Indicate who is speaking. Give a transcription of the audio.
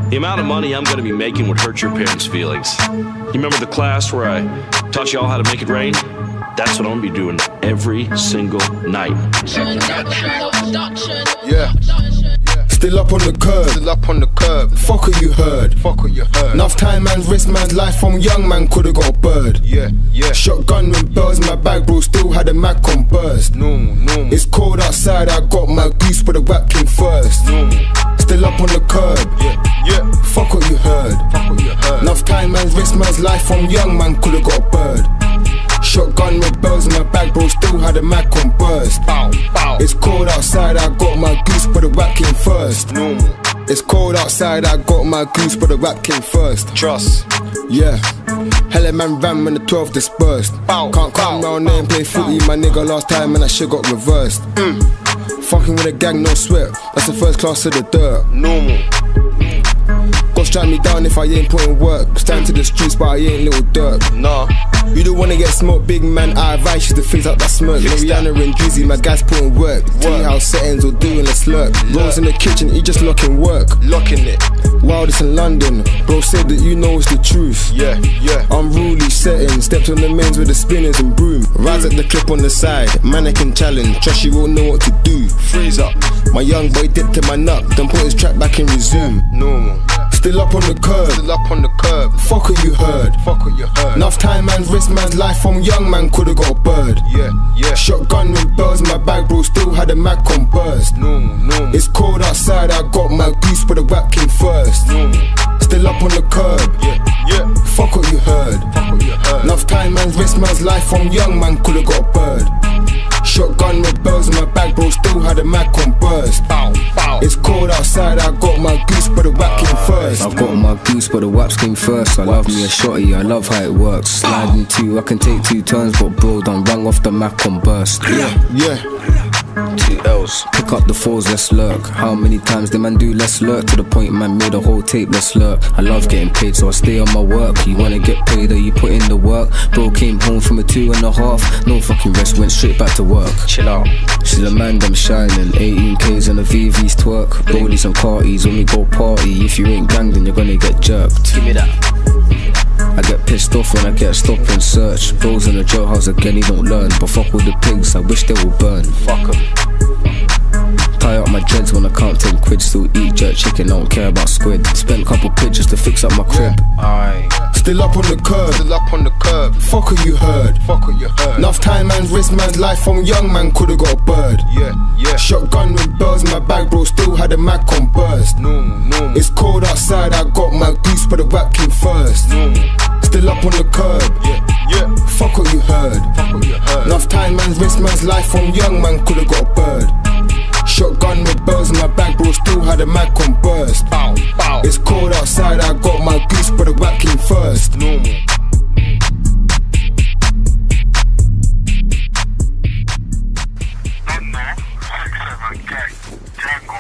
Speaker 1: The amount of money I'm gonna be making would hurt your parents' feelings. You remember the class where I taught you all how to make it rain? That's what I'm gonna be doing every single night.
Speaker 2: Yeah. Still up on the curb. Still up on the curb. Fuck what you heard. Fuck what you heard. Enough time man's risk man's life from young man could've got a bird. Yeah, yeah. Shotgun with bells in my bag, bro. Still had a Mac on burst. Normal, normal. It's cold outside. I got my goose, but the rap came first. Normal. Still up on the curb. Yeah, yeah. Fuck what you heard. Fuck what you heard. Enough time man's risk man's life from young man could've got a bird. Shotgun with bells in my bag, bro. Still had a Mac on burst. Bow, bow. It's cold outside, I got my goose, but the rap came first. Normal. It's cold outside, I got my goose, but the rap came first. Trust. Yeah. Hella man ran when the 12 dispersed. Bow, can't come round there and play footy, my nigga. Last time and that shit got reversed. Fucking with a gang, no sweat. That's the first class of the dirt. Normal. Go strike me down if I ain't putting work. Stand to the streets, but I ain't little dirt. Nah. You don't wanna get smoked, big man. I advise you to fix up that smirk. Rihanna and Drizzy, my guys putting work. House settings or doing a slurp. Rose in the kitchen, he just locking work. Locking it. Wildest in London. Bro said that you know it's the truth. Yeah, yeah. Unruly setting. Stepped on the mains with the spinners and broom. Rise at the clip on the side. Mannequin challenge. Trust you won't know what to do. Freeze up. My young boy dipped in my nut. Then put his track back and resume. Normal. Still up on the curb. Still up on the curb. Fuck what you heard. Fuck what you heard. Enough time man's risk man's life from young man could've got a bird. Yeah, yeah. Shotgun with bells in my bag, bro. Still had a Mac on burst. Normal, normal. It's cold outside, I got my goose, but the rap came first. Normal. Still up on the curb. Yeah, yeah. Fuck what you heard. Fuck what you heard. Enough time man's risk man's life from young man could've got a bird. Shotgun with bells in my bag, bro. Still had a Mac on burst. Bow, bow. It's cold outside, I got my goose, but the rap came first.
Speaker 3: I got my goose, but the waps came first. I love me a shotty, I love how it works. Sliding two, I can take 2 turns, but bro, done rang off the Mac on burst.
Speaker 2: Yeah, yeah.
Speaker 3: 2 L's. Pick up the 4s, let's lurk. How many times did man do let's lurk? To the point man made a whole tape, let's lurk. I love getting paid, so I stay on my work. You wanna get paid or you put in the work? Bro came home from a 2.5. No fucking rest, went straight back to work. Chill out. She's a man, I'm shining. 18Ks on the VV's twerk. Rollies and carties when we go party. If you ain't gang, then you're gonna get jerked. Give me that. I get pissed off when I get stopped and search. Bros in the jailhouse again, he don't learn. But fuck all the pigs, I wish they will burn. Fuck 'em. Tie up my dreads when I count 10 quid. Still eat jerk chicken, I don't care about squid. Spent a couple quid just to fix up my crib. Aye.
Speaker 2: Still up on the curb. Still up on the curb. Fuck what you heard. Fuck what you heard. Enough time man's risk man's life from young man could've got a bird. Yeah, yeah. Shotgun with bells in my bag, bro. Still had a Mac on burst. Normal, normal. It's cold outside, I got my goose, but the rap came first. Normal. Still up on the curb. Yeah, yeah. Fuck what you heard. Fuck what you heard. Enough time man's risk man's life from young man could've got a bird. Shotgun with bells in my bag, bro. Still had a Mac on burst. Bow, bow. It's cold outside, I got my goose, but the rap came first. Normal.
Speaker 4: No, 6-7 gang, Django.